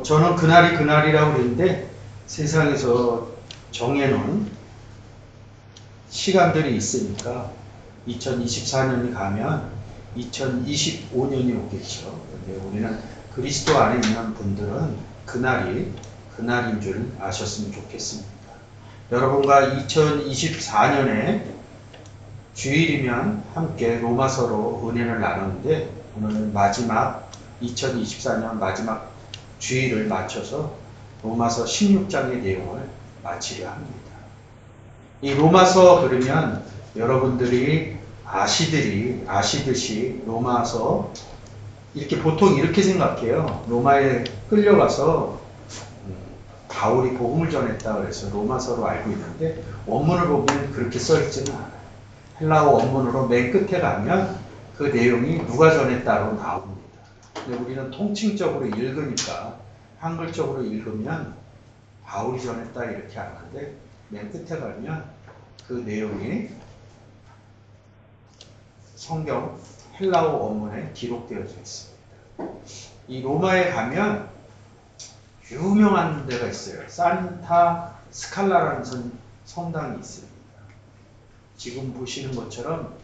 저는 그날이 그날이라고 그러는데 세상에서 정해놓은 시간들이 있으니까 2024년이 가면 2025년이 오겠죠. 근데 우리는 그리스도 안에 있는 분들은 그날이 그날인 줄 아셨으면 좋겠습니다. 여러분과 2024년에 주일이면 함께 로마서로 은혜를 나누는데 오늘 마지막 2024년 마지막 주일을 맞춰서 로마서 16장의 내용을 마치려 합니다. 이 로마서 그러면 여러분들이 아시듯이 로마서 이렇게 보통 이렇게 생각해요. 로마에 끌려가서 바울이 복음을 전했다 그래서 로마서로 알고 있는데 원문을 보면 그렇게 써있지는 않아요. 헬라어 원문으로 맨 끝에 가면 그 내용이 누가 전했다로 나옵니다. 근데 우리는 통칭적으로 읽으니까 한글적으로 읽으면 바울이 전했다 이렇게 하는데 맨 끝에 가면 그 내용이 성경 헬라어 원문에 기록되어져 있습니다. 이 로마에 가면 유명한 데가 있어요. 산타 스칼라라는 성당이 있습니다. 지금 보시는 것처럼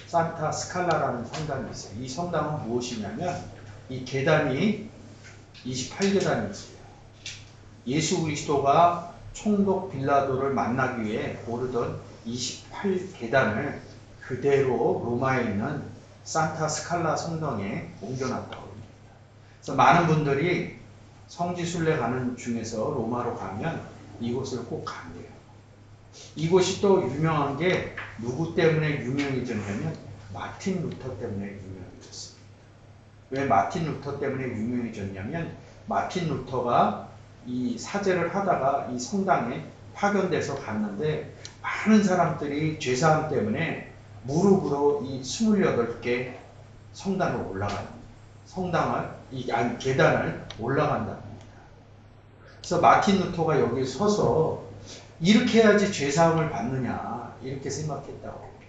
산타 스칼라라는 성당이 있어요. 이 성당은 무엇이냐면 이 계단이 28계단이 있어요. 예수 그리스도가 총독 빌라도를 만나기 위해 오르던 28계단을 그대로 로마에 있는 산타 스칼라 성당에 옮겨놨다고 합니다. 그래서 많은 분들이 성지순례 가는 중에서 로마로 가면 이곳을 꼭 간대요. 이곳이 또 유명한 게 누구 때문에 유명해졌냐면 마틴 루터 때문에 유명해졌습니다. 왜 마틴 루터 때문에 유명해졌냐면 마틴 루터가 이 사제를 하다가 이 성당에 파견돼서 갔는데 많은 사람들이 죄사함 때문에 무릎으로 이 28개 성당을 계단을 올라간답니다. 그래서 마틴 루터가 여기 서서 이렇게 해야지 죄사함을 받느냐 이렇게 생각했다고 합니다.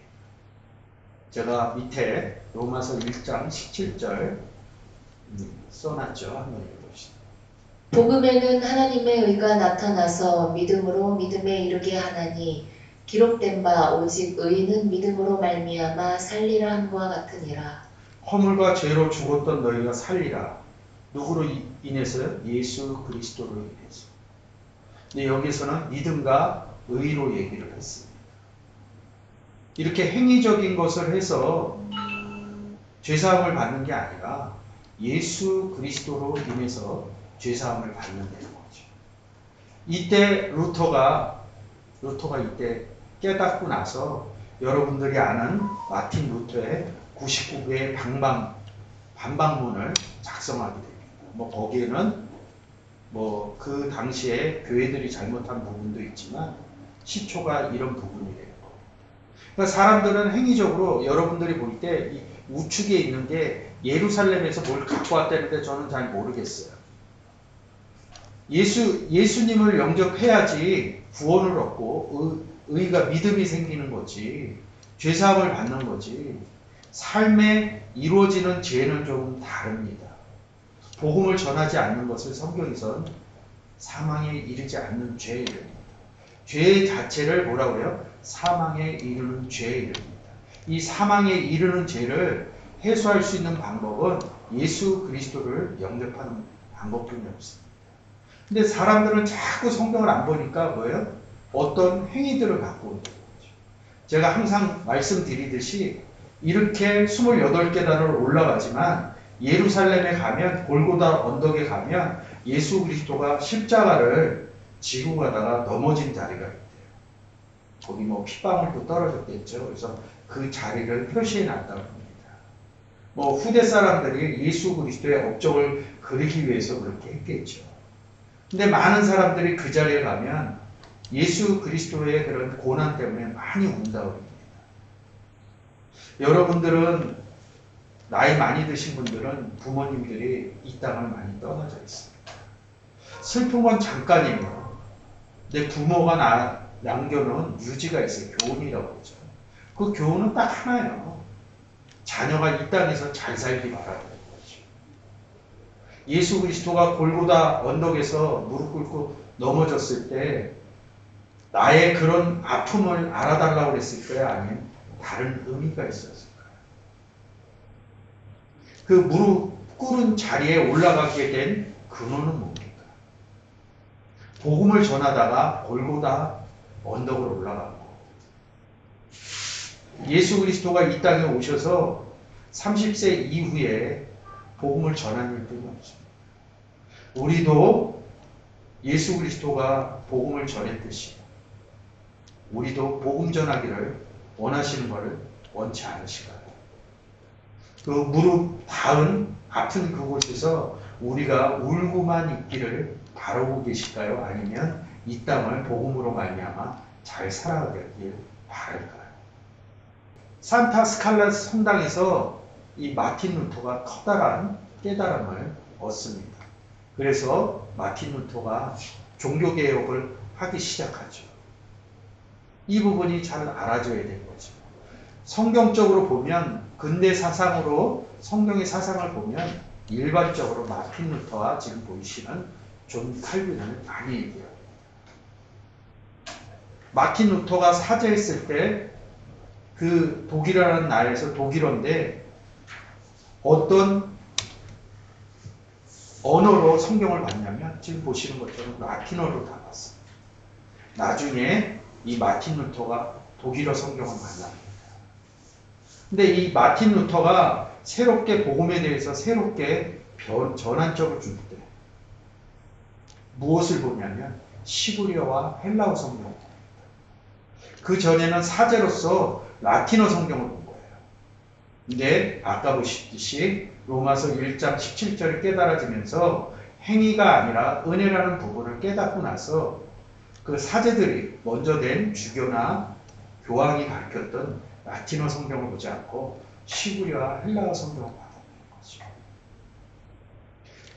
제가 밑에 로마서 1장 17절 써놨죠. 한번 읽어보시죠. 복음에는 하나님의 의가 나타나서 믿음으로 믿음에 이르게 하나니 기록된 바 오직 의인은 믿음으로 말미암아 살리라 함과 같으니라. 허물과 죄로 죽었던 너희가 살리라. 누구로 인해서요? 예수 그리스도로 인해서. 근데 여기서는 믿음과 의로 얘기를 했습니다. 이렇게 행위적인 것을 해서 죄사함을 받는 게 아니라 예수 그리스도로 인해서 죄사함을 받는다는 거죠. 이때 루터가 이때 깨닫고 나서 여러분들이 아는 마틴 루터의 99개의 반박문을 작성하게 됩니다. 거기에는 그 당시에 교회들이 잘못한 부분도 있지만 시초가 이런 부분이래요. 그러니까 사람들은 행위적으로 여러분들이 볼 때 이 우측에 있는 게 예루살렘에서 뭘 갖고 왔다는데 저는 잘 모르겠어요. 예수님을 영접해야지 구원을 얻고 의가 믿음이 생기는 거지. 죄사함을 받는 거지. 삶에 이루어지는 죄는 조금 다릅니다. 복음을 전하지 않는 것을 성경에서는 사망에 이르지 않는 죄에 이릅니다. 죄 자체를 뭐라고 해요? 사망에 이르는 죄에 이릅니다. 이 사망에 이르는 죄를 해소할 수 있는 방법은 예수 그리스도를 영접하는 방법뿐이 없습니다. 근데 사람들은 자꾸 성경을 안 보니까 뭐예요? 어떤 행위들을 갖고 온다는 거죠. 제가 항상 말씀드리듯이 이렇게 28계단을 올라가지만 예루살렘에 가면 골고다 언덕에 가면 예수 그리스도가 십자가를 지고 가다가 넘어진 자리가 있대요. 거기 핏방울도 떨어졌겠죠. 그래서 그 자리를 표시해 놨다고 합니다. 후대 사람들이 예수 그리스도의 업적을 그리기 위해서 그렇게 했겠죠. 근데 많은 사람들이 그 자리에 가면 예수 그리스도의 그런 고난 때문에 많이 운다고 합니다. 여러분들은 나이 많이 드신 분들은 부모님들이 이 땅을 많이 떠나져 있습니다. 슬픈 건 잠깐이에요. 내 부모가 남겨놓은 유지가 있어요. 교훈이라고 그러죠. 그 교훈은 딱 하나예요. 자녀가 이 땅에서 잘 살기 바라는 거죠. 예수 그리스도가 골고다 언덕에서 무릎 꿇고 넘어졌을 때 나의 그런 아픔을 알아달라고 그랬을까요? 아니면 다른 의미가 있었을까요? 그 무릎 꿇은 자리에 올라가게 된 근원은 뭡니까? 복음을 전하다가 골고다 언덕을 올라간 거. 예수 그리스도가 이 땅에 오셔서 30세 이후에 복음을 전한 일뿐이 없습니다. 우리도 예수 그리스도가 복음을 전했듯이 우리도 복음 전하기를 원하시는 것을 원치 않으실까요? 그 무릎 닿은 아픈 그곳에서 우리가 울고만 있기를 바라고 계실까요? 아니면 이 땅을 복음으로 말미암아 잘 살아가길 바랄까요? 산타 스칼라 성당에서 이 마틴 루터가 커다란 깨달음을 얻습니다. 그래서 마틴 루터가 종교개혁을 하기 시작하죠. 이 부분이 잘 알아져야 되는 거죠. 성경적으로 보면 근대 사상으로 성경의 사상을 보면 일반적으로 마틴 루터와 지금 보이시는 존 칼빈을 많이 얘기합니다. 마틴 루터가 사제했을 때 그 독일이라는 나라에서 독일어인데 어떤 언어로 성경을 봤냐면 지금 보시는 것처럼 라틴어로 다 봤어요. 나중에 이 마틴 루터가 독일어 성경을 만납니다. 근데 이 마틴 루터가 새롭게 복음에 대해서 새롭게 전환점을 줄 때 무엇을 보냐면 시브리어와 헬라어 성경을 봅니다. 그 전에는 사제로서 라틴어 성경을 본 거예요. 근데 아까 보셨듯이 로마서 1장 17절이 깨달아지면서 행위가 아니라 은혜라는 부분을 깨닫고 나서 그 사제들이 먼저 낸 주교나 교황이 가르쳤던 라틴어 성경을 보지 않고 시브리어와 헬라어 성경을 받아들인 거죠.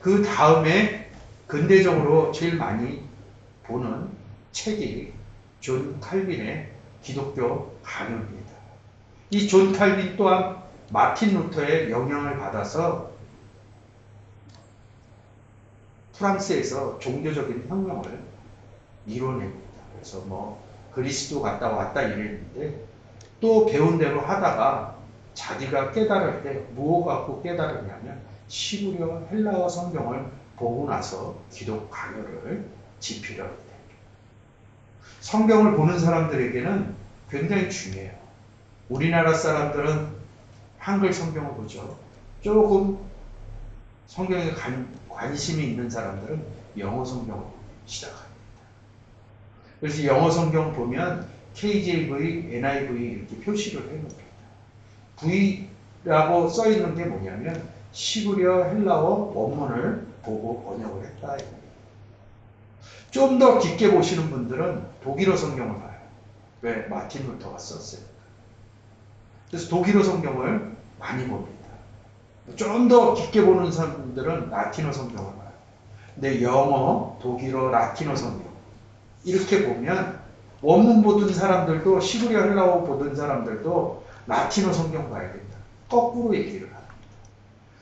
그 다음에 근대적으로 제일 많이 보는 책이 존 칼빈의 기독교 강요입니다. 이 존 칼빈 또한 마틴 루터의 영향을 받아서 프랑스에서 종교적인 혁명을 이뤄냅니다. 그래서 뭐 그리스도 갔다 왔다 이랬는데 또 배운 대로 하다가 자기가 깨달을 때 무엇 갖고 깨달았냐면 시브리어 헬라어 성경을 보고 나서 기독 강요를 지피려고 됩니다. 성경을 보는 사람들에게는 굉장히 중요해요. 우리나라 사람들은 한글 성경을 보죠. 조금 성경에 관심이 있는 사람들은 영어 성경을 시작합니다. 그래서 영어 성경 보면 KJV, NIV 이렇게 표시를 해놓습니다. V라고 써있는 게 뭐냐면 시브리어 헬라어 원문을 보고 번역을 했다. 좀 더 깊게 보시는 분들은 독일어 성경을 봐요. 왜? 마틴 루터가 썼어요. 그래서 독일어 성경을 많이 봅니다. 좀 더 깊게 보는 사람들은 라틴어 성경을 봐요. 근데 영어, 독일어, 라틴어 성경 이렇게 보면 원문 보던 사람들도 시브리어 헬라어 보던 사람들도 라틴어 성경 봐야 된다. 거꾸로 얘기를 합니다.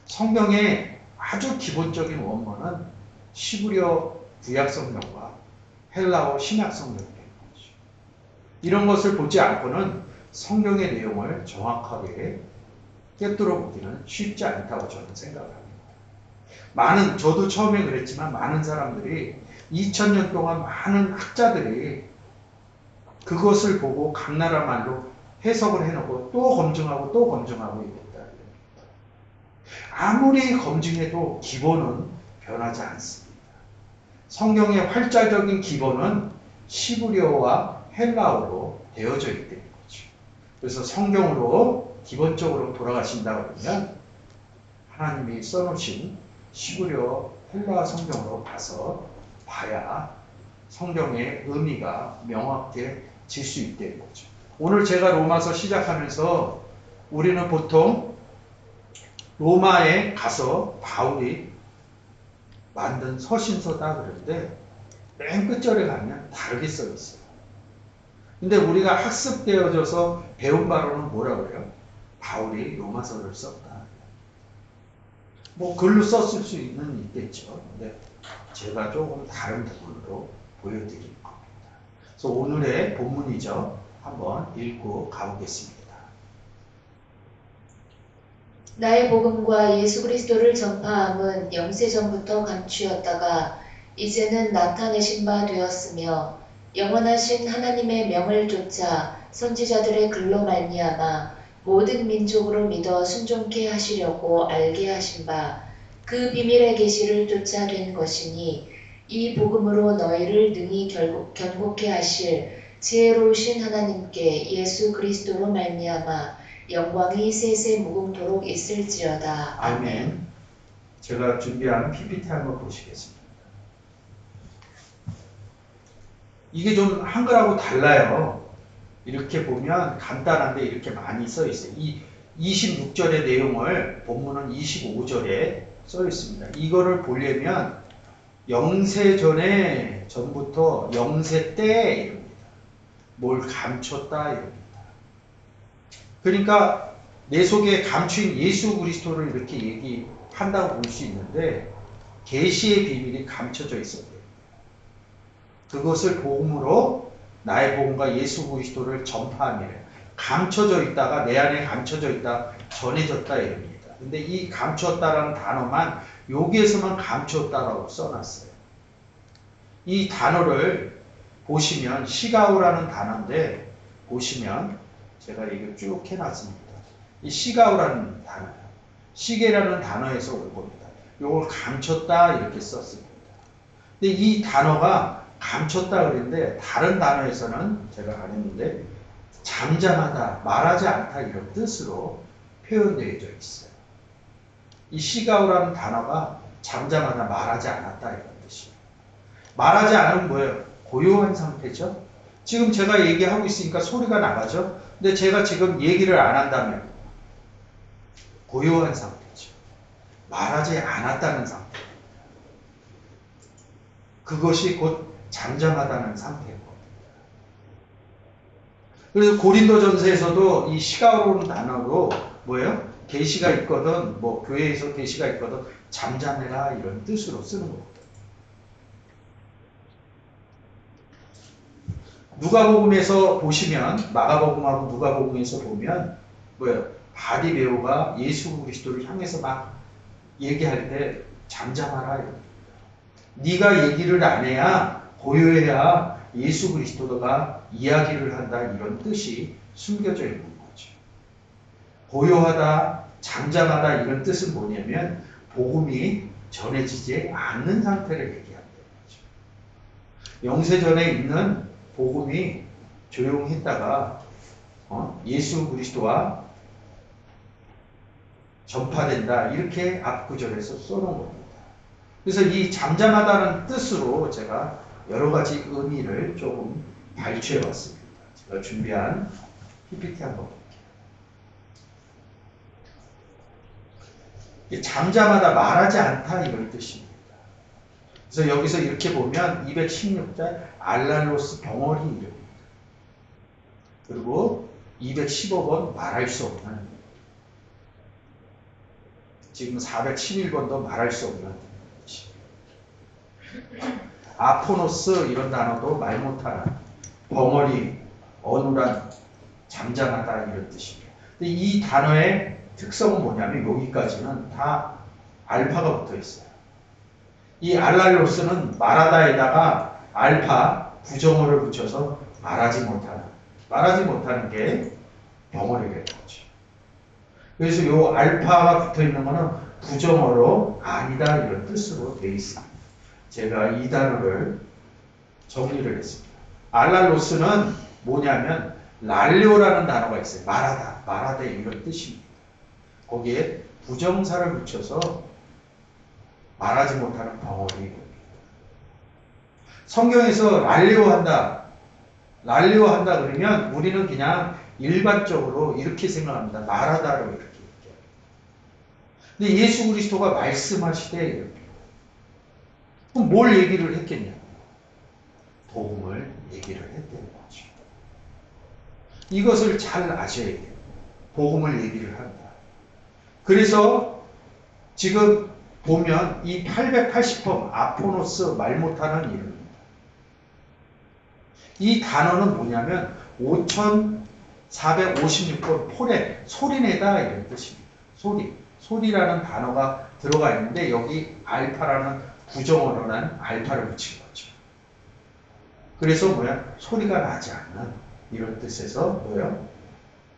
성경의 아주 기본적인 원문은 시브리어 구약 성경과 헬라어 신약 성경이 되는 거죠. 이런 것을 보지 않고는 성경의 내용을 정확하게 꿰뚫어 보기는 쉽지 않다고 저는 생각합니다. 저도 처음에 그랬지만 많은 사람들이 2000년 동안 많은 학자들이 그것을 보고 각 나라 말로 해석을 해놓고 또 검증하고 또 검증하고 있다. 아무리 검증해도 기본은 변하지 않습니다. 성경의 활자적인 기본은 시브리어와 헬라어로 되어져 있다는 거죠. 그래서 성경으로 기본적으로 돌아가신다고 하면 하나님이 써놓으신 시브리어 헬라어 성경으로 봐야 성경의 의미가 명확해질 수 있다는 거죠. 오늘 제가 로마서 시작하면서 우리는 보통 로마에 가서 바울이 만든 서신서다 그러는데 맨 끝절에 가면 다르게 써 있어요. 근데 우리가 학습되어져서 배운 바로는 뭐라 그래요? 바울이 로마서를 썼다. 뭐 글로 썼을 수는 있겠죠. 근데 제가 조금 다른 부분으로 보여드릴 겁니다. 그래서 오늘의 본문이죠. 한번 읽고 가보겠습니다. 나의 복음과 예수 그리스도를 전파함은 영세전부터 감추었다가 이제는 나타내신 바 되었으며 영원하신 하나님의 명을 쫓아 선지자들의 글로 말미암아 모든 민족으로 믿어 순종케 하시려고 알게 하신 바 그 비밀의 계시를 쫓아 된 것이니 이 복음으로 너희를 능히 견고케 하실 지혜로우신 하나님께 예수 그리스도로 말미암아 영광이 세세 무궁토록 있을지어다. 아멘. 제가 준비한 PPT 한번 보시겠습니다. 이게 좀 한글하고 달라요. 이렇게 보면 간단한데 이렇게 많이 써 있어요. 이 26절의 내용을 본문은 25절에 써 있습니다. 이거를 보려면 영세 전에 전부터 영세 때 이럽니다. 뭘 감췄다 이럽니다. 그러니까 내 속에 감추인 예수 그리스도를 이렇게 얘기한다고 볼 수 있는데 계시의 비밀이 감춰져 있어요. 그것을 복음으로 나의 복음과 예수 그리스도를 전파함이래요. 감춰져 있다가 내 안에 감춰져 있다, 전해졌다 이럽니다. 근데 이 감췄다라는 단어만 여기에서만 감췄다라고 써놨어요. 이 단어를 보시면 시가우라는 단어인데 보시면 제가 이거 쭉 해놨습니다. 이 시가우라는 단어예요. 시계라는 단어에서 올 겁니다. 이걸 감췄다 이렇게 썼습니다. 근데 이 단어가 감췄다 그랬는데 다른 단어에서는 제가 안 했는데 잠잠하다, 말하지 않다 이런 뜻으로 표현되어져 있어요. 이 시가우라는 단어가 잠잠하다, 말하지 않았다 이런 뜻이에요. 말하지 않으면 뭐예요? 고요한 상태죠. 지금 제가 얘기하고 있으니까 소리가 나가죠. 근데 제가 지금 얘기를 안 한다면 고요한 상태죠. 말하지 않았다는 상태. 그것이 곧 잠잠하다는 상태인 겁니다. 그래서 고린도전서에서도 이 시가로는 단어로 뭐예요? 계시가 있거든, 뭐 교회에서 계시가 있거든 잠잠해라 이런 뜻으로 쓰는 겁니다. 누가복음에서 보시면 마가복음하고 누가복음에서 보면 뭐예요? 바디메오가 예수 그리스도를 향해서 막 얘기할 때 잠잠하라 이럽니다. 네가 얘기를 안 해야 고요해야 예수 그리스도가 이야기를 한다 이런 뜻이 숨겨져 있는 거죠. 고요하다, 잠잠하다 이런 뜻은 뭐냐면 복음이 전해지지 않는 상태를 얘기한다는 거죠. 영세전에 있는 복음이 조용했다가 예수 그리스도와 전파된다 이렇게 앞구절에서 써놓은 겁니다. 그래서 이 잠잠하다는 뜻으로 제가 여러 가지 의미를 조금 발췌해 왔습니다. 제가 준비한 PPT 한번 볼게요. 잠잠하다, 말하지 않다 이런 뜻입니다. 그래서 여기서 이렇게 보면 216절 알랄로스 벙어리 이름입니다. 그리고 215번 말할 수 없는, 지금 411번도 말할 수 없는 아포노스 이런 단어도 말 못하는, 벙어리, 어눌한, 잠잠하다 이런 뜻입니다. 근데 이 단어의 특성은 뭐냐면 여기까지는 다 알파가 붙어 있어요. 이 알랄로스는 말하다에다가 알파 부정어를 붙여서 말하지 못하는 게 벙어리라는 거죠. 그래서 이 알파가 붙어 있는 거는 부정어로 아니다 이런 뜻으로 되어 있습니다. 제가 이 단어를 정리를 했습니다. 알랄로스는 뭐냐면 랄레오라는 단어가 있어요. 말하다 이런 뜻입니다. 거기에 부정사를 붙여서 말하지 못하는 벙어리. 성경에서 랄레오한다 그러면 우리는 그냥 일반적으로 이렇게 생각합니다. 말하다로 이렇게 얘기해요. 근데 예수 그리스도가 말씀하시되 이렇게. 그럼 뭘 얘기를 했겠냐? 복음을 얘기를 했다는 거죠. 이것을 잘 아셔야 돼요. 복음을 얘기를 한다. 그래서 지금 보면 이 880번 아포노스 말 못하는 이름입니다. 이 단어는 뭐냐면 5456번 폴에 소리내다 이런 뜻입니다. 소리라는 단어가 들어가 있는데 여기 알파라는 부정어로는 알파를 붙인 거죠. 그래서 뭐야? 소리가 나지 않는 이런 뜻에서 뭐예요?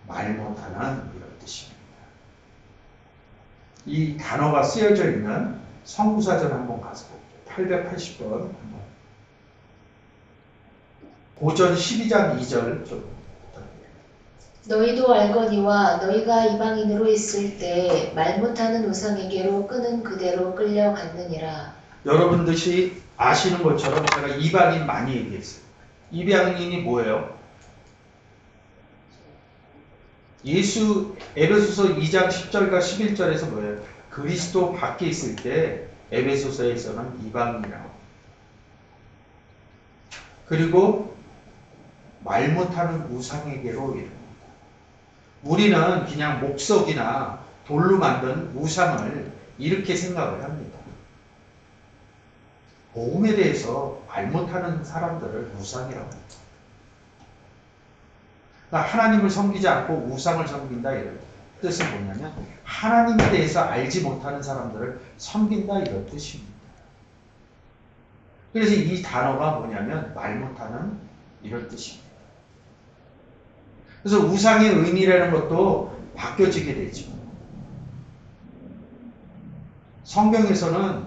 말 못하는 이런 뜻입니다. 이 단어가 쓰여져 있는 성구사전 한번 가서 볼게요. 880번 한번. 고전 12장 2절 좀 부탁드려요. 너희도 알거니와 너희가 이방인으로 있을 때 말 못하는 우상에게로 끄는 그대로 끌려갔느니라. 여러분들이 아시는 것처럼 제가 이방인 많이 얘기했어요. 이방인이 뭐예요? 예수 에베소서 2장 10절과 11절에서 뭐예요? 그리스도 밖에 있을 때 에베소서에서는 이방인이라고. 그리고 말 못하는 우상에게로 이릅니다. 우리는 그냥 목석이나 돌로 만든 우상을 이렇게 생각을 합니다. 복음에 대해서 말 못하는 사람들을 우상이라고 합니다. 그러니까 하나님을 섬기지 않고 우상을 섬긴다 이런 뜻은 뭐냐면 하나님에 대해서 알지 못하는 사람들을 섬긴다 이런 뜻입니다. 그래서 이 단어가 뭐냐면 말 못하는 이런 뜻입니다. 그래서 우상의 의미라는 것도 바뀌어지게 되죠. 성경에서는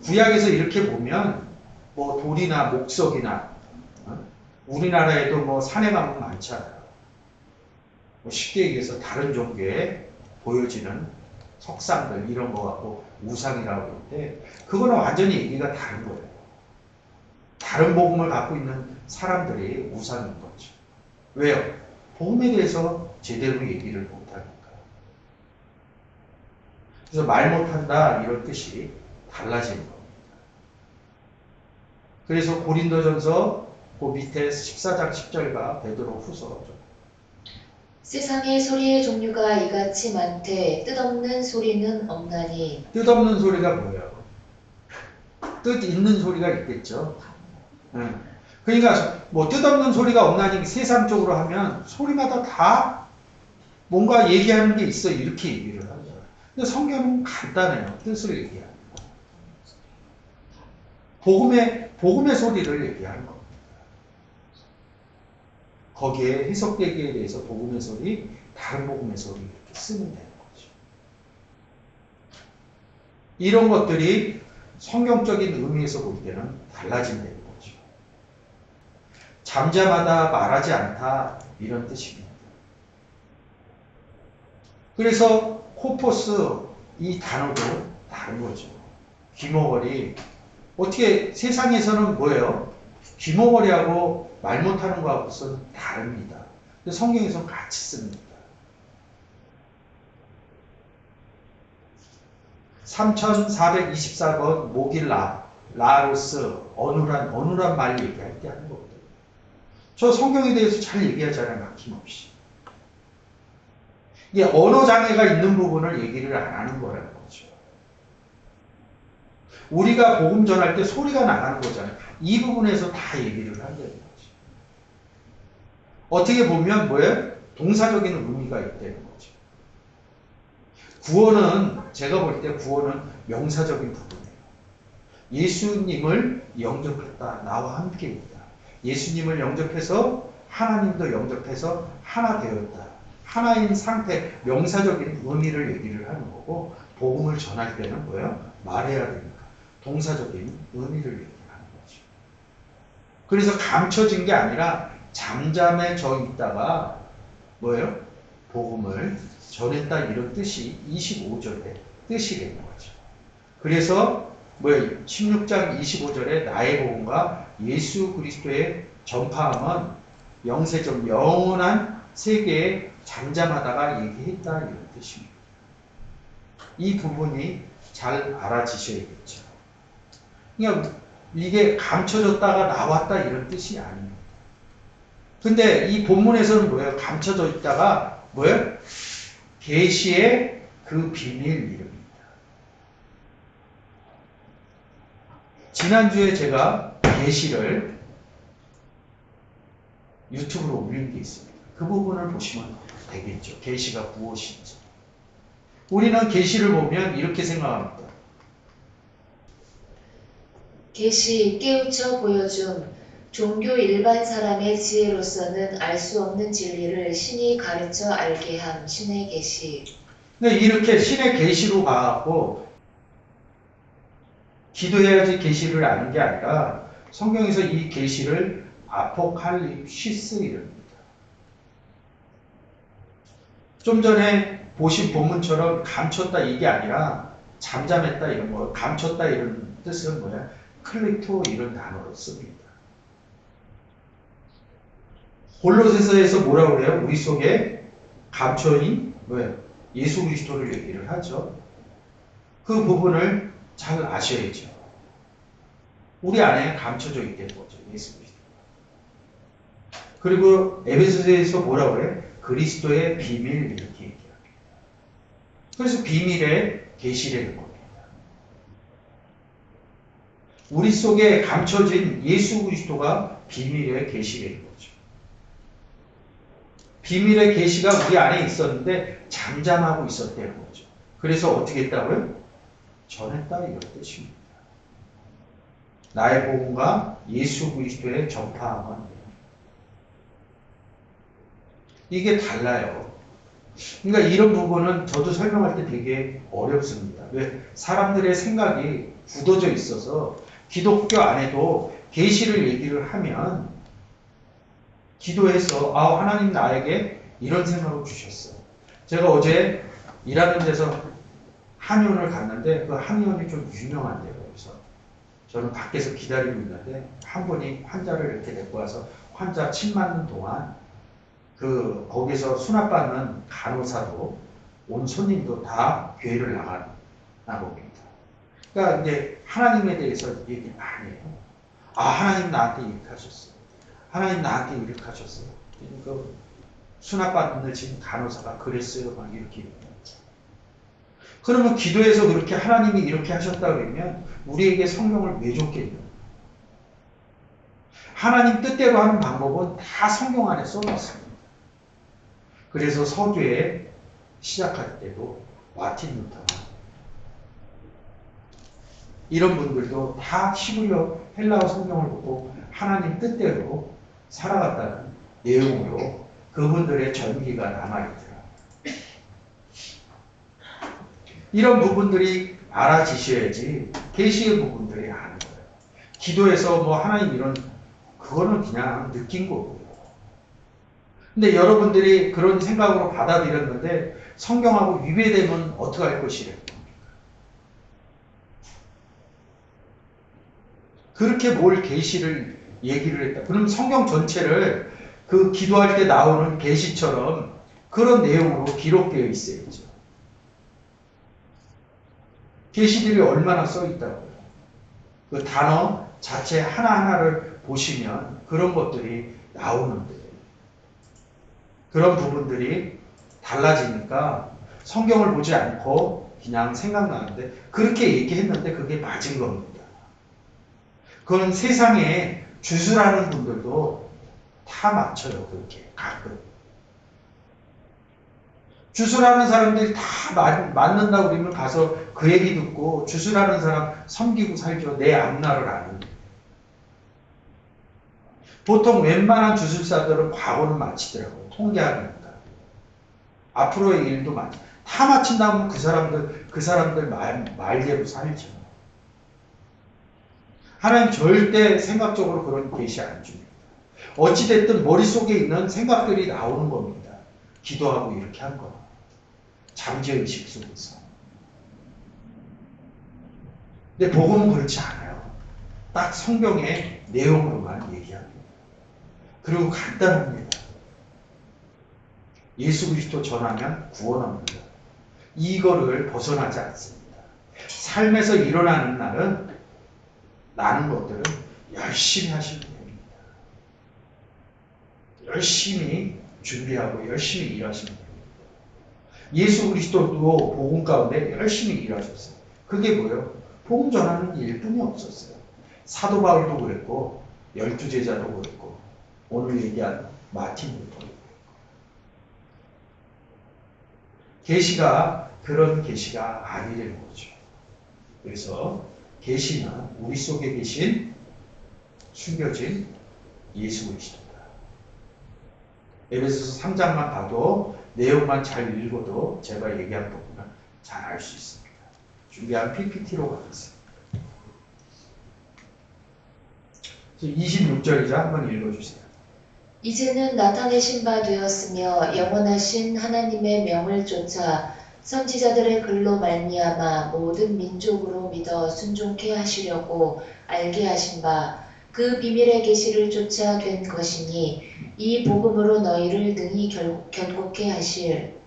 구약에서 이렇게 보면 뭐 돌이나 목석이나 우리나라에도 뭐 산에 가면 많잖아요. 뭐 쉽게 얘기해서 다른 종교에 보여지는 석상들 이런 거 갖고 우상이라고 하는데 그거는 완전히 얘기가 다른 거예요. 다른 복음을 갖고 있는 사람들이 우상인 거죠. 왜요? 복음에 대해서 제대로 얘기를 못하니까. 그래서 말 못한다 이런 뜻이 달라지는 겁니다. 그래서 고린도전서 그 밑에 14장 10절과 베드로 후서 세상에 소리의 종류가 이같이 많되 뜻없는 소리는 없나니. 뜻없는 소리가 뭐예요? 뜻 있는 소리가 있겠죠. 그러니까 뭐 뜻없는 소리가 없나니 세상적으로 하면 소리마다 다 뭔가 얘기하는 게 있어 이렇게 얘기를 하죠. 근데 성경은 간단해요. 뜻을 얘기하는 거. 복음의 소리를 얘기하는 겁니다. 거기에 해석되기에 대해서 복음의 소리, 다른 복음의 소리 이렇게 쓰면 되는 거죠. 이런 것들이 성경적인 의미에서 볼 때는 달라진다는 거죠. 잠잠하다, 말하지 않다 이런 뜻입니다. 그래서 코포스 이 단어도 다른 거죠. 귀머거리. 어떻게 세상에서는 뭐예요? 귀머거리하고 말 못하는 거하고는 다릅니다. 근데 성경에서는 같이 씁니다. 3424번 모길라, 라로스, 어눌한 말 얘기할 때 하는 거거든요. 저 성경에 대해서 잘 얘기하잖아요. 막힘없이. 이게 언어 장애가 있는 부분을 얘기를 안 하는 거라는 거죠. 우리가 복음 전할 때 소리가 나가는 거잖아요. 이 부분에서 다 얘기를 한다는 거죠. 어떻게 보면 뭐예요? 동사적인 의미가 있다는 거죠. 구원은 제가 볼 때 구원은 명사적인 부분이에요. 예수님을 영접했다. 나와 함께 있다. 예수님을 영접해서 하나님도 영접해서 하나 되었다. 하나인 상태, 명사적인 의미를 얘기를 하는 거고 복음을 전할 때는 뭐예요? 말해야 되니까 동사적인 의미를 얘기하는 거죠. 그래서 감춰진 게 아니라 잠잠해져 있다가 뭐예요? 복음을 전했다 이런 뜻이 25절의 뜻이 되는 거죠. 그래서 뭐예요? 16장 25절에 나의 복음과 예수 그리스도의 전파함은 영세적 영원한 세계에 잠잠하다가 얘기했다 이런 뜻입니다. 이 부분이 잘 알아지셔야겠죠. 그러니까 이게 감춰졌다가 나왔다 이런 뜻이 아닙니다. 근데 이 본문에서는 뭐예요? 감춰져 있다가 뭐예요? 계시의 그 비밀 이름입니다. 지난주에 제가 계시를 유튜브로 올린 게 있습니다. 그 부분을 보시면 되겠죠. 계시가 무엇인지. 우리는 계시를 보면 이렇게 생각합니다. 계시 깨우쳐 보여줌. 종교 일반 사람의 지혜로서는 알 수 없는 진리를 신이 가르쳐 알게 함. 신의 계시. 근데 이렇게 신의 계시로 가고 기도해야지 계시를 아는 게 아니라 성경에서 이 계시를 아포칼립시스 이릅니다. 좀 전에 보신 본문처럼 감췄다 이게 아니라 잠잠했다 이런 거, 감췄다 이런 뜻은 뭐야? 클리토 이런 단어로 씁니다. 골로새서에서 뭐라고 그래요? 우리 속에 감춰인 왜? 예수 그리스도를 얘기를 하죠. 그 부분을 잘 아셔야죠. 우리 안에 감춰져 있다는 거죠. 예수 그리스도. 그리고 에베소서에서 뭐라고 그래? 그리스도의 비밀 이렇게 얘기합니다. 그래서 비밀의 계시라는 겁니다. 우리 속에 감춰진 예수 그리스도가 비밀의 계시라는 거죠. 비밀의 계시가 우리 안에 있었는데 잠잠하고 있었다는 거죠. 그래서 어떻게 했다고요? 전했다 이런 뜻입니다. 나의 복음과 예수 그리스도의 전파함은 이게 달라요. 그러니까 이런 부분은 저도 설명할 때 되게 어렵습니다. 왜? 사람들의 생각이 굳어져 있어서 기독교 안에도 계시를 얘기를 하면 기도해서 하나님 나에게 이런 생각을 주셨어요. 제가 어제 일하는 데서 한의원을 갔는데 그 한의원이 좀 유명한데요. 그래서 저는 밖에서 기다리고 있는데 한 분이 환자를 이렇게 데리고 와서 환자 침 맞는 동안 거기서 수납받는 간호사도 온 손님도 다 교회를 나가나 봅니다. 그러니까 이제 하나님에 대해서 얘기 많이 해요. 하나님 나한테 이렇게 하셨어요. 하나님 나한테 이렇게 하셨어요. 그러니까 수납받는 지금 간호사가 그랬어요. 막 이렇게 얘기해요. 그러면 기도해서 그렇게 하나님이 이렇게 하셨다 그러면 우리에게 성경을 왜 줬겠냐? 하나님 뜻대로 하는 방법은 다 성경 안에 써놨습니다. 그래서 서두에 시작할 때도 마틴 루터나 이런 분들도 다 히브리어 헬라어 성경을 보고 하나님 뜻대로 살아갔다는 내용으로 그분들의 전기가 남아있더라. 이런 부분들이 알아지셔야지 계시의 부분들이 아는 거예요. 기도해서 뭐 하나님 이런 그거는 그냥 느낀 거고요. 근데 여러분들이 그런 생각으로 받아들였는데 성경하고 위배되면 어떡할 것이래요. 그렇게 뭘 계시를 얘기를 했다. 그럼 성경 전체를 그 기도할 때 나오는 계시처럼 그런 내용으로 기록되어 있어야죠. 계시들이 얼마나 써 있다고요. 그 단어 자체 하나하나를 보시면 그런 것들이 나오는데 그런 부분들이 달라지니까 성경을 보지 않고 그냥 생각나는데 그렇게 얘기했는데 그게 맞은 겁니다. 그건 세상에 주술하는 분들도 다 맞춰요. 그렇게 가끔. 주술하는 사람들이 다 맞는다고 그러면 가서 그 얘기 듣고 주술하는 사람 섬기고 살죠. 내 앞날을 아는데. 보통 웬만한 주술사들은 과거는 마치더라고요. 통계하니까. 앞으로의 일도 마치. 다 마친다면 그 사람들 말대로 살죠. 하나님 절대 생각적으로 그런 계시 안 줍니다. 어찌됐든 머릿속에 있는 생각들이 나오는 겁니다. 기도하고 이렇게 한 거. 잠재의식 속에서. 근데 복음은 그렇지 않아요. 딱 성경의 내용으로만 얘기합니다. 그리고 간단합니다. 예수 그리스도 전하면 구원합니다. 이거를 벗어나지 않습니다. 삶에서 일어나는 날은 나는 것들은 열심히 하시면 됩니다. 열심히 준비하고 열심히 일하시면 됩니다. 예수 그리스도도 복음 가운데 열심히 일하셨어요. 그게 뭐예요? 복음 전하는 일뿐이 없었어요. 사도 바울도 그랬고 12제자도 그랬고 오늘 얘기한 마틴 루터도 그랬고 계시가 그런 계시가 아니라는 거죠. 그래서 계시는 우리 속에 계신 숨겨진 예수 그리스도다. 에베소서 3장만 봐도 내용만 잘 읽어도 제가 얘기한 부분은 잘 알 수 있습니다. 준비한 PPT로 가겠습니다. 26절이자 한번 읽어주세요. 이제는 나타내신 바 되었으며 영원하신 하나님의 명을 쫓아 선지자들의 글로 말미암아 모든 민족으로 믿어 순종케 하시려고 알게 하신 바 그 비밀의 계시를 쫓아 된 것이니 이 복음으로 너희를 능히 견고케 하실.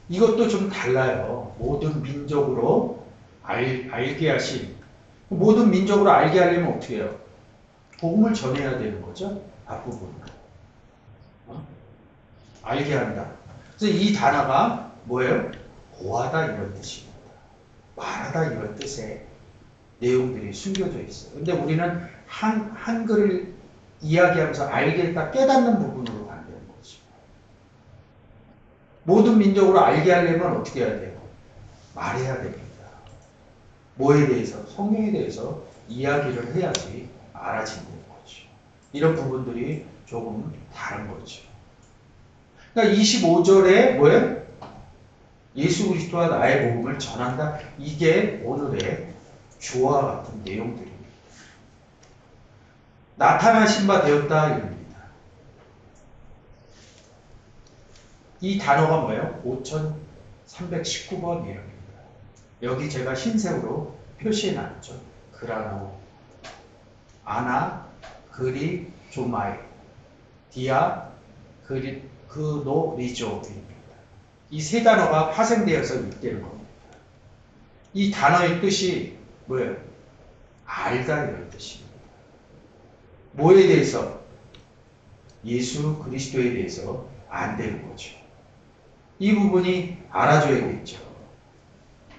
이것도 좀 달라요. 모든 민족으로 알게 하신. 모든 민족으로 알게 하려면 어떻게 해요? 복음을 전해야 되는 거죠. 앞부분은. 알게 한다. 그래서 이 단어가 뭐예요? 고하다 이런 뜻입니다. 말하다 이런 뜻의 내용들이 숨겨져 있어요. 근데 우리는 한글을 이야기하면서 알겠다, 깨닫는 부분으로 간다는 거죠. 모든 민족으로 알게 하려면 어떻게 해야 돼요? 말해야 됩니다. 뭐에 대해서? 성경에 대해서 이야기를 해야지 알아지는 거죠. 이런 부분들이 조금 다른 거죠. 그러니까 25절에 뭐예요? 예수 그리스도와 나의 복음을 전한다. 이게 오늘의 주와 같은 내용들입니다. 나타나신 바 되었다 이럽니다. 이 단어가 뭐예요? 5319번 내용입니다. 여기 제가 흰색으로 표시해 놨죠. 그라노, 아나, 그리, 조마이, 디아, 그노, 리조입니다. 이 세 단어가 파생되어서 있다는 겁니다. 이 단어의 뜻이 뭐예요? 알다 이런 뜻입니다. 뭐에 대해서? 예수 그리스도에 대해서 안다는 거죠. 이 부분이 알아줘야겠죠.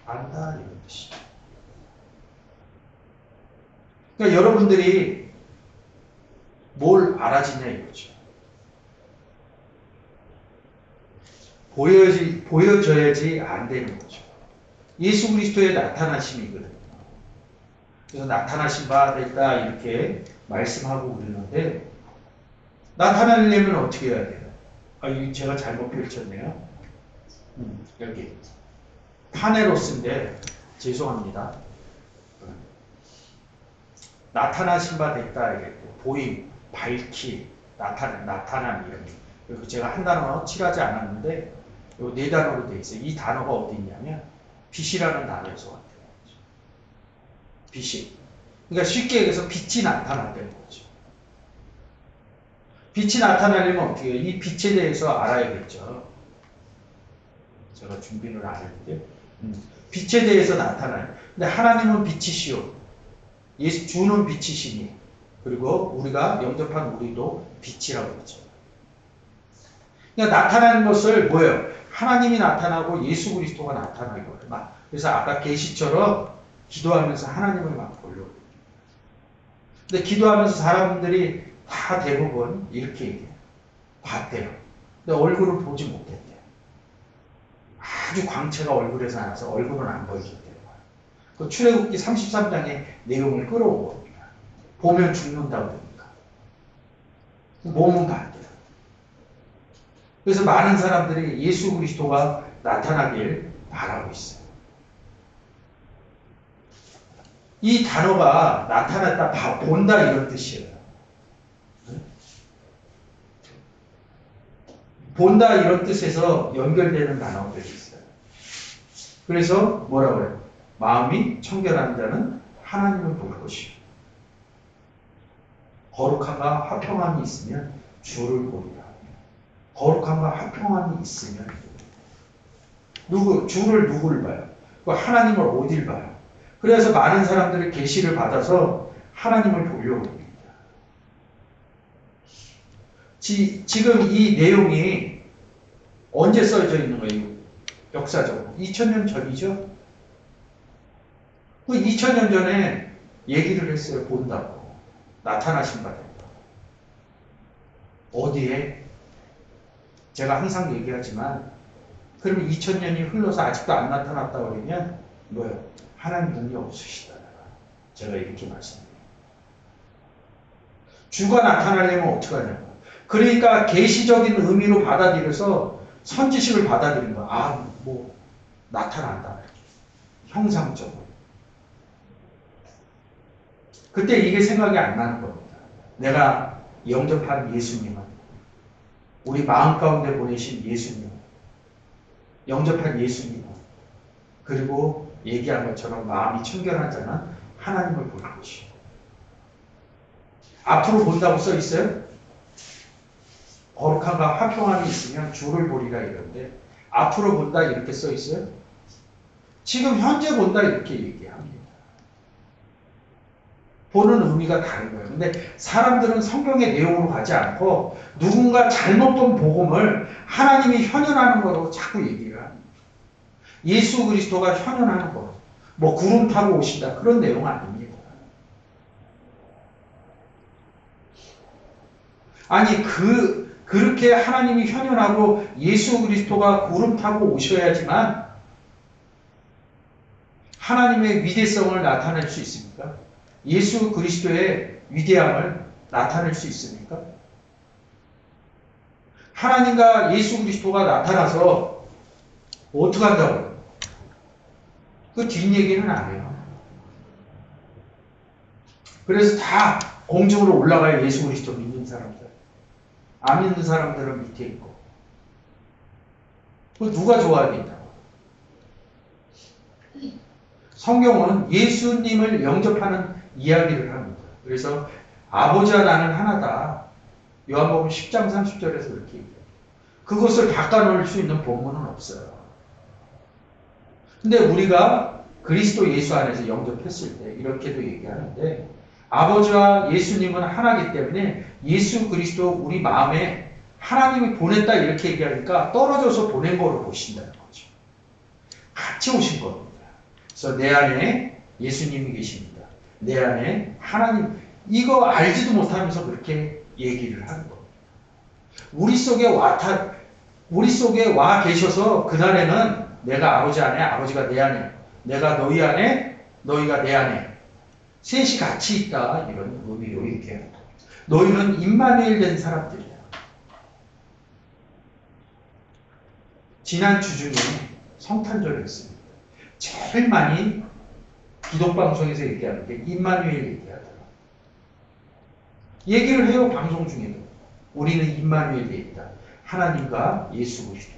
안다 이런 뜻이죠. 그러니까 여러분들이 뭘 알아지냐 이거죠. 보여져야지 안 되는 거죠. 예수 그리스도의 나타나심이거든요. 그래서 나타나신 바 됐다 이렇게 말씀하고 그러는데 나타나려면 어떻게 해야 돼요? 이거 제가 잘못 펼쳤네요. 여기 파네로스인데 죄송합니다. 나타나신 바 됐다 이게 보임, 밝히, 나타난 이런. 그리고 제가 한 단어 칠하지 않았는데 요 네 단어로 되어 있어요. 이 단어가 어디 있냐면 빛이라는 단어에서 왔대요. 빛이. 그러니까 쉽게 얘기해서 빛이 나타난다는 거죠. 빛이 나타나려면 어떻게 해요? 이 빛에 대해서 알아야겠죠. 제가 준비를 안 했는데 빛에 대해서 나타나요. 근데 하나님은 빛이시오. 예수 주는 빛이시니 그리고 우리가 영접한 우리도 빛이라고 그러죠. 그러니까 나타나는 것을 뭐예요? 하나님이 나타나고 예수 그리스도가 나타나는 거예요. 그래서 아까 계시처럼 기도하면서 하나님을 막 보려고. 근데 기도하면서 사람들이 다 대부분 이렇게 얘기해요. 봤대요. 근데 얼굴을 보지 못했대요. 아주 광채가 얼굴에서 나서 얼굴은 안 보이겠대요. 그 출애굽기 33장의 내용을 끌어옵니다. 보면 죽는다고 그러니까. 몸은 봤대요. 그래서 많은 사람들이 예수 그리스도가 나타나길 바라고 있어요. 이 단어가 나타났다, 본다 이런 뜻이에요. 본다 이런 뜻에서 연결되는 단어들이 있어요. 그래서 뭐라고 해요? 마음이 청결한 자는 하나님을 볼 것이요. 거룩함과 화평함이 있으면 주를 보리라. 거룩함과 화평함이 있으면 주를 누구를 봐요? 하나님을 어딜 봐요? 그래서 많은 사람들이 계시를 받아서 하나님을 보려고 합니다. 지금 이 내용이 언제 써져 있는 거예요? 역사적으로. 2000년 전이죠? 그 2000년 전에 얘기를 했어요. 본다고. 나타나신 바 된다. 어디에? 제가 항상 얘기하지만 그러면 2000년이 흘러서 아직도 안 나타났다 그러면 뭐예요? 하나님 능력 없으시다. 제가 이렇게 말씀드려요. 주가 나타나려면 어떻게 하냐고. 그러니까 계시적인 의미로 받아들여서 선지식을 받아들인 거야. 아, 뭐 나타난다. 형상적으로. 그때 이게 생각이 안 나는 겁니다. 내가 영접한 예수님은, 우리 마음 가운데 보내신 예수님, 영접한 예수님, 그리고 얘기한 것처럼 마음이 청결한 자는 하나님을 볼 것이요. 앞으로 본다고 써 있어요? 거룩함과 화평함이 있으면 주를 보리라 이런데 앞으로 본다 이렇게 써 있어요? 지금 현재 본다 이렇게 얘기합니다. 보는 의미가 다른 거예요. 근데 사람들은 성경의 내용으로 가지 않고 누군가 잘못 본 복음을 하나님이 현현하는 거로 자꾸 얘기를 합니다. 예수 그리스도가 현현하는 거. 뭐 구름 타고 오신다. 그런 내용 아닙니다. 아니 그렇게 하나님이 현현하고 예수 그리스도가 구름 타고 오셔야지만 하나님의 위대성을 나타낼 수 있습니까? 예수 그리스도의 위대함을 나타낼 수 있습니까? 하나님과 예수 그리스도가 나타나서 어떻게 한다고요? 그 뒷얘기는 안 해요. 그래서 다 공중으로 올라가요. 예수 그리스도 믿는 사람들. 안 믿는 사람들은 밑에 있고. 그 누가 좋아하겠냐고. 성경은 예수님을 영접하는 이야기를 합니다. 그래서 아버지와 나는 하나다. 요한복음 10장 30절에서 그렇게 얘기해요. 그것을 바꿔놓을 수 있는 본문은 없어요. 근데 우리가 그리스도 예수 안에서 영접했을 때 이렇게도 얘기하는데 아버지와 예수님은 하나이기 때문에 예수 그리스도 우리 마음에 하나님이 보냈다 이렇게 얘기하니까 떨어져서 보낸 거로 보신다는 거죠. 같이 오신 겁니다. 그래서 내 안에 예수님이 계십니다. 내 안에 하나님, 이거 알지도 못하면서 그렇게 얘기를 하는 겁니다. 우리 속에 와 계셔서 그날에는 내가 아버지 안에, 아버지가 내 안에, 내가 너희 안에, 너희가 내 안에 셋이 같이 있다 이런 의미로 얘기해요. 너희는 임마누엘 된 사람들이야. 지난 주 중에 성탄절을 했습니다. 제일 많이 기독방송에서 얘기하는 게 임마누엘 얘기하더라고요. 얘기를 해요. 방송 중에도. 우리는 임마누엘에 있다. 하나님과 예수 그리스도.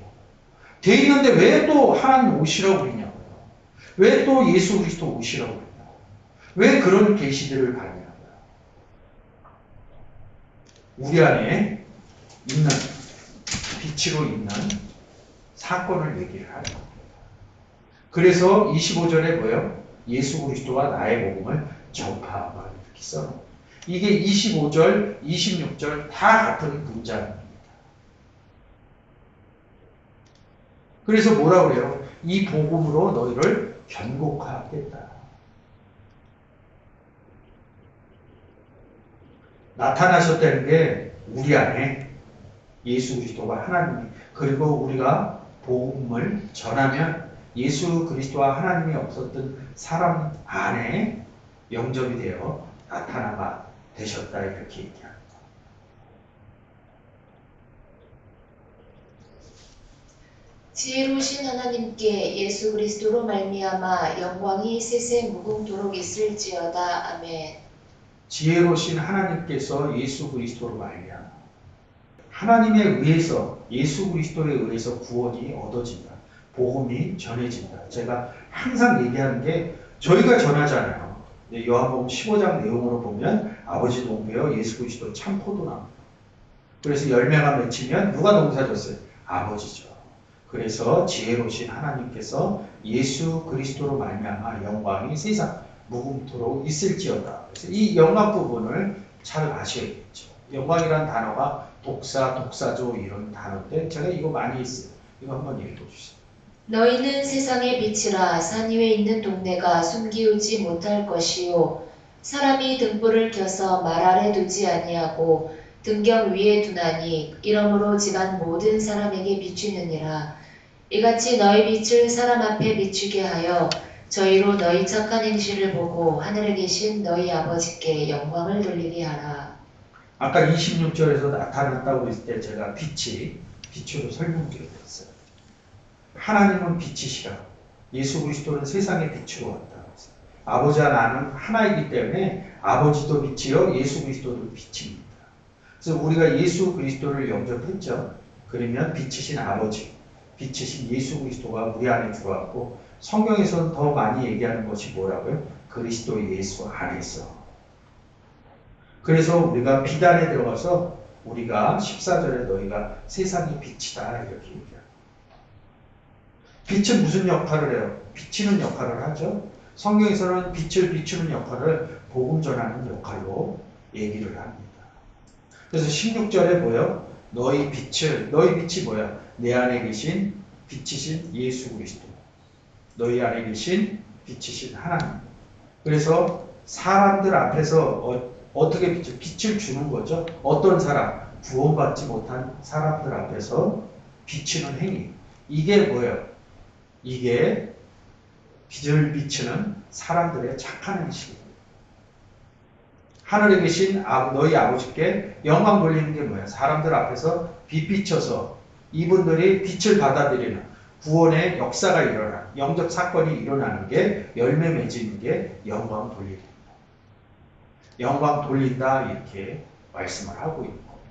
돼 있는데 왜 또 하나님 오시라고 그러냐고요. 왜 또 예수 그리스도 오시라고 그러냐고요. 왜 그런 계시들을 받냐고요. 우리 안에 있는, 빛으로 있는 사건을 얘기를 하는 겁니다. 그래서 25절에 뭐예요? 예수 그리스도와 나의 복음을 전파하라 이렇게 써놓은 이게 25절, 26절 다 같은 문장입니다. 그래서 뭐라 그래요? 이 복음으로 너희를 견고하겠다. 나타나셨다는 게 우리 안에 예수 그리스도가 하나님이, 그리고 우리가 복음을 전하면 예수 그리스도와 하나님이 없었던 사람 안에 영접이 되어 나타나가 되셨다 이렇게 얘기합니다. 지혜로우신 하나님께 예수 그리스도로 말미암아 영광이 세세 무궁토록 있을지어다. 아멘. 지혜로우신 하나님께서 예수 그리스도로 말미암아 하나님에 의해서 예수 그리스도에 의해서 구원이 얻어진다. 복음이 전해진다. 제가 항상 얘기하는 게 저희가 전하잖아요. 요한복음 15장 내용으로 보면 아버지 농부여 예수 그리스도 참 포도나무. 그래서 열매가 맺히면 누가 농사졌어요? 아버지죠. 그래서 지혜로우신 하나님께서 예수 그리스도로 말미암아 영광이 세상 무궁토록 있을지어다. 그래서 이 영광 부분을 잘 아셔야겠죠. 영광이란 단어가 독사, 독사조 이런 단어인데 제가 이거 많이 했어요. 이거 한번 읽어주세요. 너희는 세상의 빛이라. 산 위에 있는 동네가 숨기우지 못할 것이요 사람이 등불을 켜서 말 아래 두지 아니하고 등경 위에 두나니 이러므로 집안 모든 사람에게 비추느니라. 이같이 너희 빛을 사람 앞에 비추게 하여 저희로 너희 착한 행실을 보고 하늘에 계신 너희 아버지께 영광을 돌리게 하라. 아까 26절에서 나타났다고 했을 때 제가 빛으로 설명드렸어요. 하나님은 빛이시라. 예수 그리스도는 세상의 빛으로 왔다. 아버지와 나는 하나이기 때문에 아버지도 빛이요 예수 그리스도도 빛입니다. 그래서 우리가 예수 그리스도를 영접했죠. 그러면 빛이신 아버지, 빛이신 예수 그리스도가 우리 안에 들어왔고 성경에서는 더 많이 얘기하는 것이 뭐라고요? 그리스도 예수 안에서. 그래서 우리가 빛 안에 들어가서 우리가 14절에 너희가 세상의 빛이다 이렇게 얘기합니다. 빛은 무슨 역할을 해요? 비치는 역할을 하죠. 성경에서는 빛을 비추는 역할을 복음 전하는 역할로 얘기를 합니다. 그래서 16절에 뭐예요? 너희 빛이 뭐야? 내 안에 계신 빛이신 예수 그리스도. 너희 안에 계신 빛이신 하나님. 그래서 사람들 앞에서 어떻게 빛을 주는 거죠? 어떤 사람? 구원받지 못한 사람들 앞에서 비추는 행위. 이게 뭐예요? 이게 빛을 비추는 사람들의 착한 행실입니다. 하늘에 계신 너희 아버지께 영광 돌리는 게 뭐야? 사람들 앞에서 빛 비춰서 이분들이 빛을 받아들이는 구원의 역사가 일어나는 영적 사건이 일어나는 게 열매 맺는 게 영광 돌리는 겁니다. 영광 돌린다 이렇게 말씀을 하고 있는 겁니다.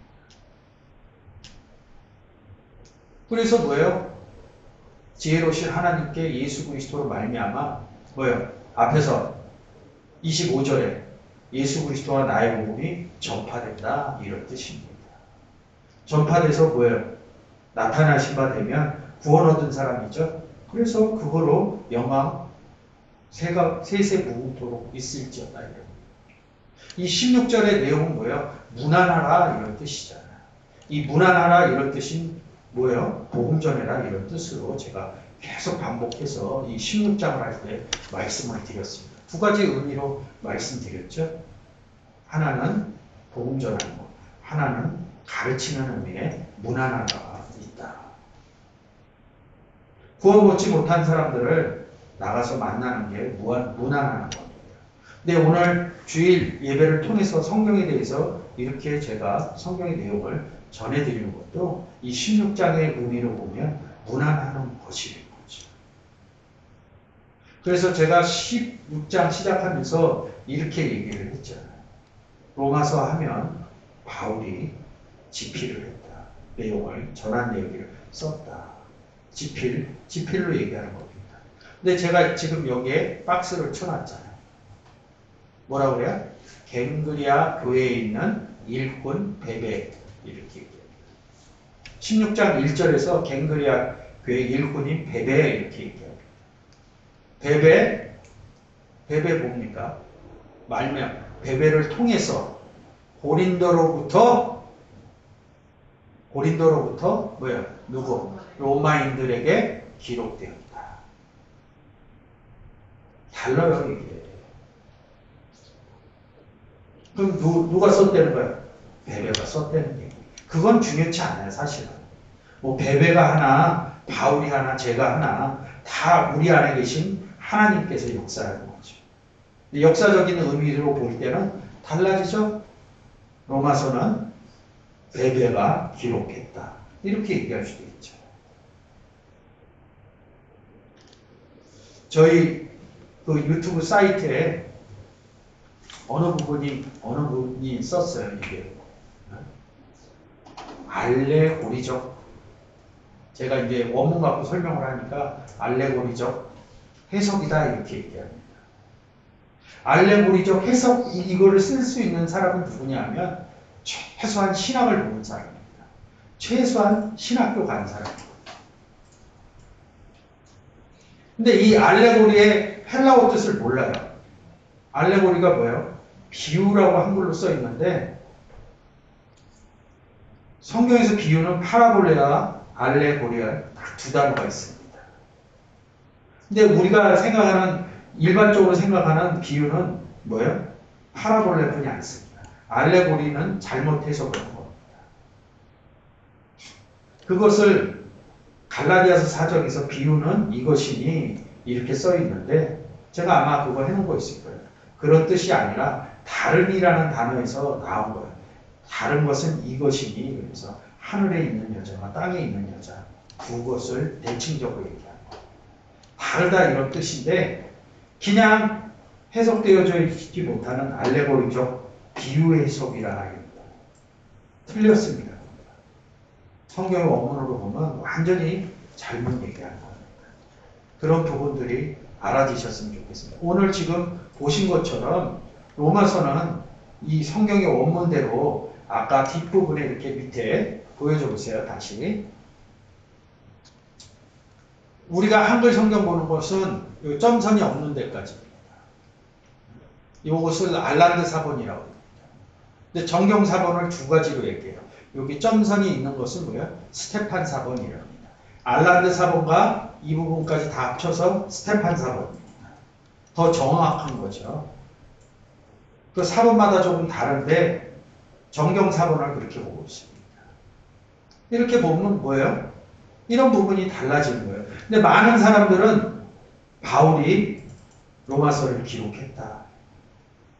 그래서 뭐예요? 지혜로우신 하나님께 예수 그리스도로 말미암아 뭐예요? 앞에서 25절에 예수 그리스도와 나의 복음이 전파된다 이런 뜻입니다. 전파돼서 뭐예요? 나타나신 바 되면 구원 얻은 사람이죠. 그래서 그거로 영광 세세 무궁토록 있을지어다 이런. 이 16절의 내용은 뭐예요? 무난하라 이런 뜻이잖아요. 이 무난하라 이런 뜻인 뭐예요? 복음 전해라 이런 뜻으로 제가 계속 반복해서 이 16장을 할 때 말씀을 드렸습니다. 두 가지 의미로 말씀드렸죠. 하나는 복음 전하는 것, 하나는 가르치는 의미의 무난하가 있다. 구원 얻지 못한 사람들을 나가서 만나는 게 무난하는 겁니다. 근데 오늘 주일 예배를 통해서 성경에 대해서 이렇게 제가 성경의 내용을 전해드리는 것도 이 16장의 의미로 보면 무난하는 것이 거죠. 그래서 제가 16장 시작하면서 이렇게 얘기를 했잖아요. 로마서 하면 바울이 지필을 했다. 내용을 전한 얘기를 썼다. 지필로 얘기하는 겁니다. 근데 제가 지금 여기에 박스를 쳐놨잖아요. 뭐라고 그래요? 갱그리아 교회에 있는 일꾼 베베 이렇게 얘기해요. 16장 1절에서 갱그리아 교회 일꾼인 베베 이렇게 얘기합니다. 베베 뭡니까? 베베를 통해서 고린도로부터 뭐야? 누구? 로마인들에게 기록되었다. 달라요 이게. 그럼 누가 썼다는 거야? 베베가 썼다는 얘기. 그건 중요치 않아요 사실은. 뭐 베베가 하나, 바울이 하나, 제가 하나 다 우리 안에 계신 하나님께서 역사하는 거죠. 역사적인 의미로 볼 때는 달라지죠. 로마서는 베베가 기록했다. 이렇게 얘기할 수도 있죠. 저희 그 유튜브 사이트에 어느 분이 썼어요. 이게 알레고리적, 제가 이제 원문 갖고 설명을 하니까 알레고리적 해석이다 이렇게 얘기합니다. 알레고리적 해석 이거를 쓸 수 있는 사람은 누구냐면 최소한 신학을 보는 사람입니다. 최소한 신학교 간 사람입니다. 근데 이 알레고리의 헬라어 뜻을 몰라요. 알레고리가 뭐예요? 비유라고 한글로 써 있는데 성경에서 비유는 파라볼레와 알레고리아 딱 두 단어가 있습니다. 근데 우리가 일반적으로 생각하는 비유는 뭐예요? 파라볼레뿐이 않습니다. 알레고리는 잘못해서 그런 겁니다. 그것을 갈라디아서 4장에서 비유는 이것이니 이렇게 써 있는데 제가 아마 그거 해놓은 거 있을 거예요. 그런 뜻이 아니라 다른이라는 단어에서 나온 거예요. 다른 것은 이것이니 그래서 하늘에 있는 여자와 땅에 있는 여자 그것을 대칭적으로 얘기하는 거예요. 다르다 이런 뜻인데 그냥 해석되어져 있지 못하는 알레고리적 비유 해석이라 합니다. 틀렸습니다. 성경의 원문으로 보면 완전히 잘못 얘기하는 겁니다. 그런 부분들이 알아지셨으면 좋겠습니다. 오늘 지금 보신 것처럼 로마서는 이 성경의 원문대로 아까 뒷부분에 이렇게 밑에 보여줘 보세요. 다시. 우리가 한글 성경 보는 것은 이 점선이 없는 데까지입니다. 이것을 알란드 사본이라고 합니다. 근데 정경 사본을 두 가지로 얘기해요. 여기 점선이 있는 것은 뭐예요? 스테판 사본이라고 합니다. 알란드 사본과 이 부분까지 다 합쳐서 스테판 사본입니다. 더 정확한 거죠. 그 사본마다 조금 다른데 정경 사본을 그렇게 보고 있습니다. 이렇게 보면 뭐예요? 이런 부분이 달라지는 거예요. 근데 많은 사람들은 바울이 로마서를 기록했다.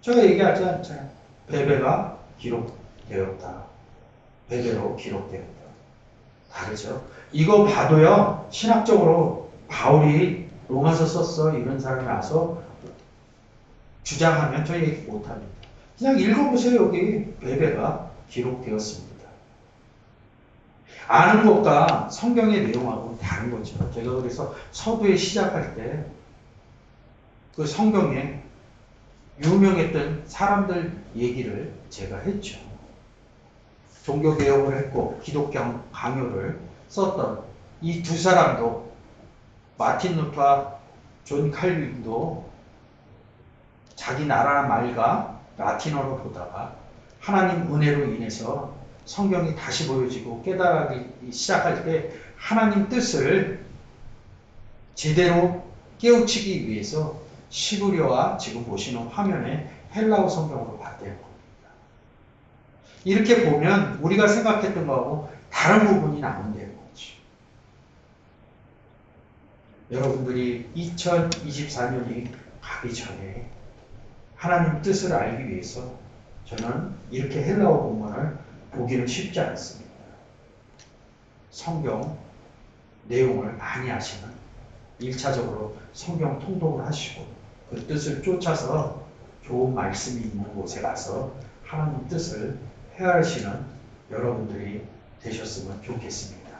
제가 얘기하지 않잖아요. 베베가 기록되었다. 베베로 기록되었다. 다르죠. 이거 봐도요. 신학적으로 바울이 로마서 썼어 이런 사람이 와서 주장하면 저 얘기 못합니다. 그냥 읽어보세요. 여기 베베가 기록되었습니다. 아는 것과 성경의 내용하고는 다른 거죠. 제가 그래서 서두에 시작할 때 그 성경에 유명했던 사람들 얘기를 제가 했죠. 종교개혁을 했고 기독교 강요를 썼던 이 두 사람도 마틴 루터와 존 칼빈도 자기 나라 말과 라틴어로 보다가 하나님 은혜로 인해서 성경이 다시 보여지고 깨달기 시작할 때 하나님 뜻을 제대로 깨우치기 위해서 시브리어와 지금 보시는 화면에 헬라어 성경으로 바뀌는 겁니다. 이렇게 보면 우리가 생각했던 거하고 다른 부분이 나온다는 거죠. 여러분들이 2024년이 가기 전에 하나님 뜻을 알기 위해서 저는 이렇게 헬라어 본문을 보기는 쉽지 않습니다. 성경 내용을 많이 아시는 1차적으로 성경 통독을 하시고 그 뜻을 쫓아서 좋은 말씀이 있는 곳에 가서 하나님 뜻을 헤아리시는 여러분들이 되셨으면 좋겠습니다.